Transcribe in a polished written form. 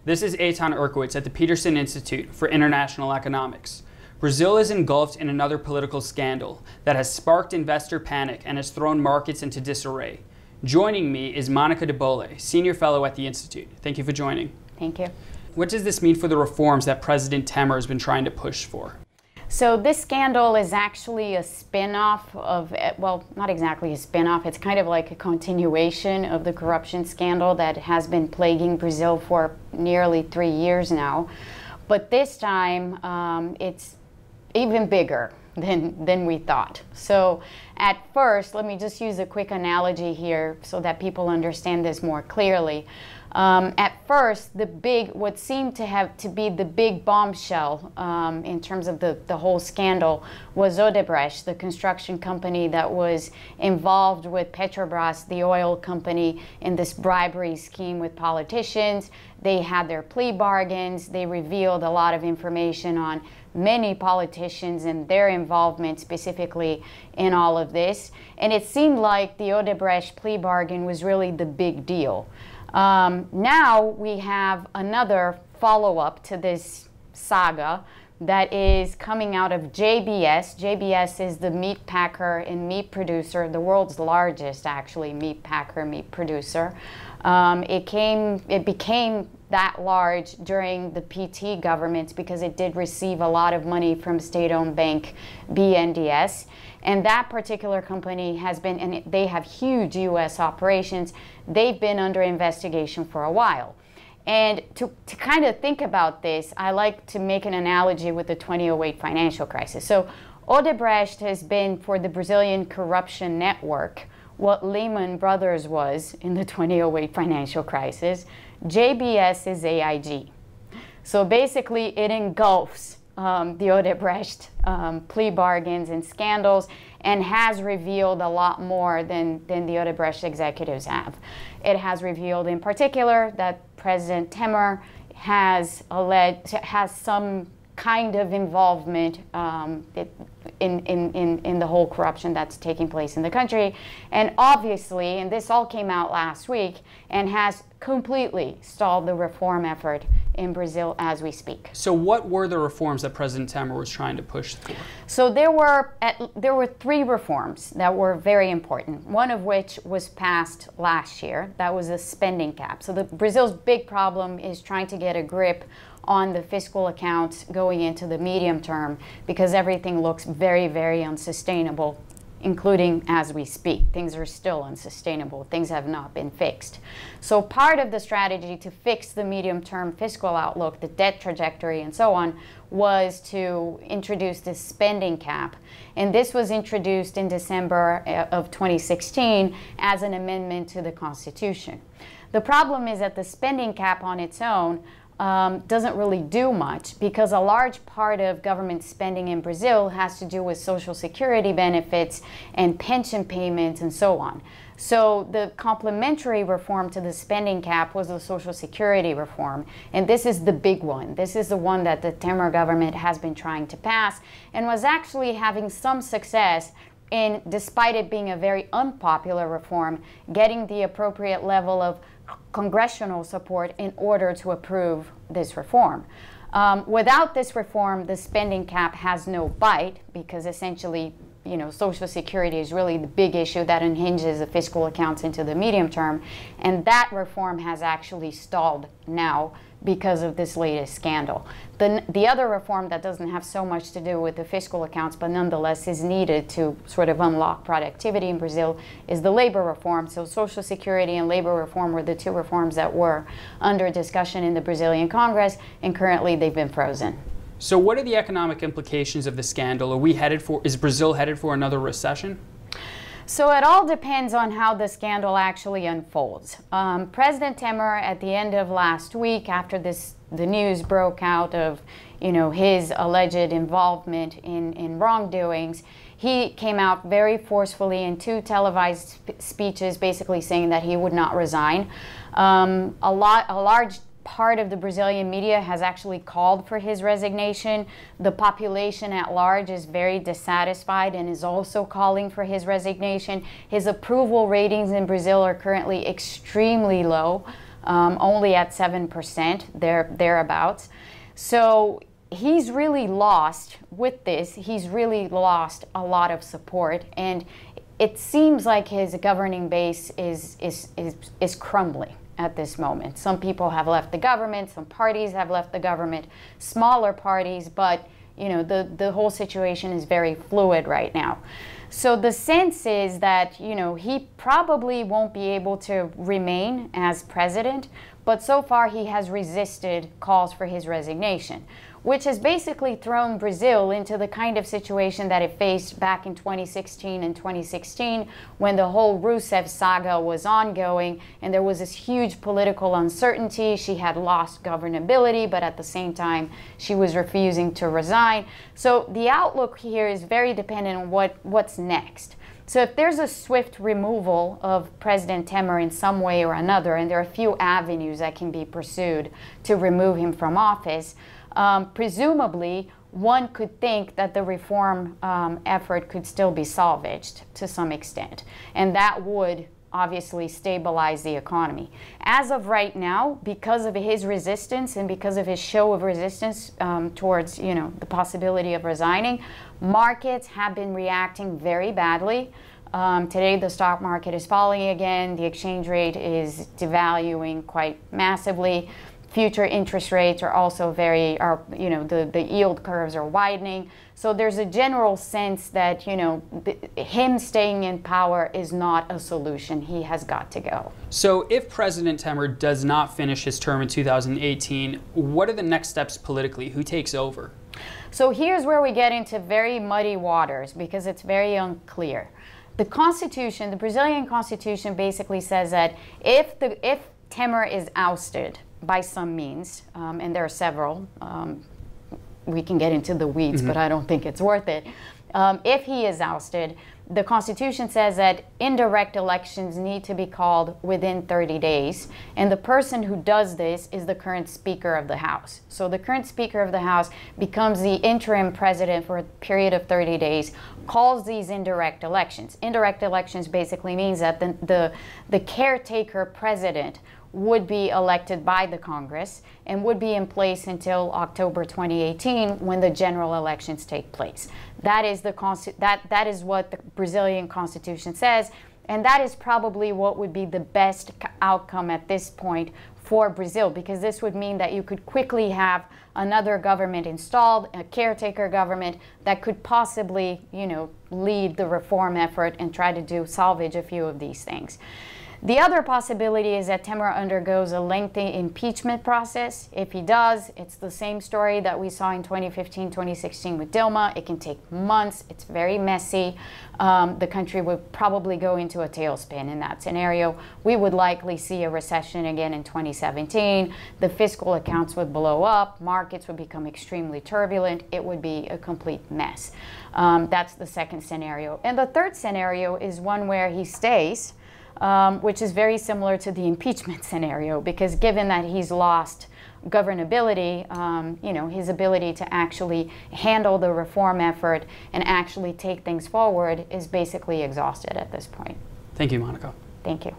This is Eitan Erkowitz at the Peterson Institute for International Economics. Brazil is engulfed in another political scandal that has sparked investor panic and has thrown markets into disarray. Joining me is Monica de Bolle, Senior Fellow at the Institute. Thank you for joining. Thank you. What does this mean for the reforms that President Temer has been trying to push for? So this scandal is actually a spin-off of, well, not exactly a spin-off, it's kind of like a continuation of the corruption scandal that has been plaguing Brazil for nearly 3 years now. But this time, it's even bigger than we thought. So at first, let me just use a quick analogy here so that people understand this more clearly. At first, what seemed to be the big bombshell in terms of the whole scandal was Odebrecht, the construction company that was involved with Petrobras, the oil company, in this bribery scheme with politicians. They had their plea bargains. They revealed a lot of information on many politicians and their involvement specifically in all of this. And it seemed like the Odebrecht plea bargain was really the big deal. Now we have another follow-up to this saga that is coming out of JBS. JBS is the meat packer and meat producer, the world's largest actually meat packer, meat producer. It became that large during the PT government because it did receive a lot of money from state-owned bank BNDES. And that particular company has been, and they have huge US operations, they've been under investigation for a while. And to kind of think about this, I like to make an analogy with the 2008 financial crisis. So Odebrecht has been, for the Brazilian corruption network, what Lehman Brothers was in the 2008 financial crisis. JBS is AIG. So basically it engulfs the Odebrecht plea bargains and scandals and has revealed a lot more than the Odebrecht executives have. It has revealed in particular that President Temer has some kind of involvement in the whole corruption that's taking place in the country. And obviously, and this all came out last week, and has completely stalled the reform effort in Brazil as we speak. So what were the reforms that President Temer was trying to push for? So there were 3 reforms that were very important, one of which was passed last year. That was a spending cap. So Brazil's big problem is trying to get a grip on the fiscal accounts going into the medium term because everything looks very, very unsustainable, including as we speak. Things are still unsustainable. Things have not been fixed. So part of the strategy to fix the medium-term fiscal outlook, the debt trajectory and so on, was to introduce this spending cap. And this was introduced in December of 2016 as an amendment to the Constitution. The problem is that the spending cap on its own doesn't really do much because a large part of government spending in Brazil has to do with social security benefits and pension payments and so on. So the complementary reform to the spending cap was the social security reform. And this is the big one. This is the one that the Temer government has been trying to pass and was actually having some success in, despite it being a very unpopular reform, getting the appropriate level of congressional support in order to approve this reform. Without this reform, the spending cap has no bite because essentially, you know, Social Security is really the big issue that unhinges the fiscal accounts into the medium term, and that reform has actually stalled now because of this latest scandal. The other reform that doesn't have so much to do with the fiscal accounts, but nonetheless is needed to sort of unlock productivity in Brazil, is the labor reform. So Social Security and labor reform were the 2 reforms that were under discussion in the Brazilian Congress, and currently they've been frozen. So what are the economic implications of the scandal? Is Brazil headed for another recession? So it all depends on how the scandal actually unfolds. President Temer, at the end of last week, after the news broke out of, you know, his alleged involvement in wrongdoings, he came out very forcefully in 2 televised speeches, basically saying that he would not resign. A large part of the Brazilian media has actually called for his resignation. The population at large is very dissatisfied and is also calling for his resignation. His approval ratings in Brazil are currently extremely low. only at 7%, thereabouts. So he's really lost, with this, he's really lost a lot of support, and it seems like his governing base is crumbling at this moment. Some people have left the government, some parties have left the government, smaller parties, but you know, the whole situation is very fluid right now. So the sense is that, you know, he probably won't be able to remain as president, but so far he has resisted calls for his resignation, which has basically thrown Brazil into the kind of situation that it faced back in 2016 and 2016 when the whole Rousseff saga was ongoing and there was this huge political uncertainty. She had lost governability, but at the same time, she was refusing to resign. So the outlook here is very dependent on what's next. So if there's a swift removal of President Temer in some way or another, and there are a few avenues that can be pursued to remove him from office, presumably, one could think that the reform effort could still be salvaged to some extent, and that would obviously stabilize the economy. As of right now, because of his resistance and because of his show of resistance towards, you know, the possibility of resigning, markets have been reacting very badly. Today, the stock market is falling again. The exchange rate is devaluing quite massively. Future interest rates are also you know, the yield curves are widening. So there's a general sense that, you know, him staying in power is not a solution. He has got to go. So if President Temer does not finish his term in 2018, what are the next steps politically? Who takes over? So here's where we get into very muddy waters because it's very unclear. The Constitution, the Brazilian Constitution basically says that if Temer is ousted by some means, and there are several, we can get into the weeds, but I don't think it's worth it. If he is ousted, the Constitution says that indirect elections need to be called within 30 days, and the person who does this is the current Speaker of the House. So the current Speaker of the House becomes the interim president for a period of 30 days, calls these indirect elections. Indirect elections basically means that the caretaker president would be elected by the Congress and would be in place until October 2018 when the general elections take place. That is that is what the Brazilian Constitution says, and that is probably what would be the best outcome at this point for Brazil, because this would mean that you could quickly have another government installed, a caretaker government that could possibly, you know, lead the reform effort and try to salvage a few of these things. The other possibility is that Temer undergoes a lengthy impeachment process. If he does, it's the same story that we saw in 2015, 2016 with Dilma. It can take months. It's very messy. The country would probably go into a tailspin in that scenario. We would likely see a recession again in 2017. The fiscal accounts would blow up. Markets would become extremely turbulent. It would be a complete mess. That's the second scenario. And the third scenario is one where he stays, which is very similar to the impeachment scenario, because given that he's lost governability, you know, his ability to actually handle the reform effort and actually take things forward is basically exhausted at this point. Thank you, Monica. Thank you.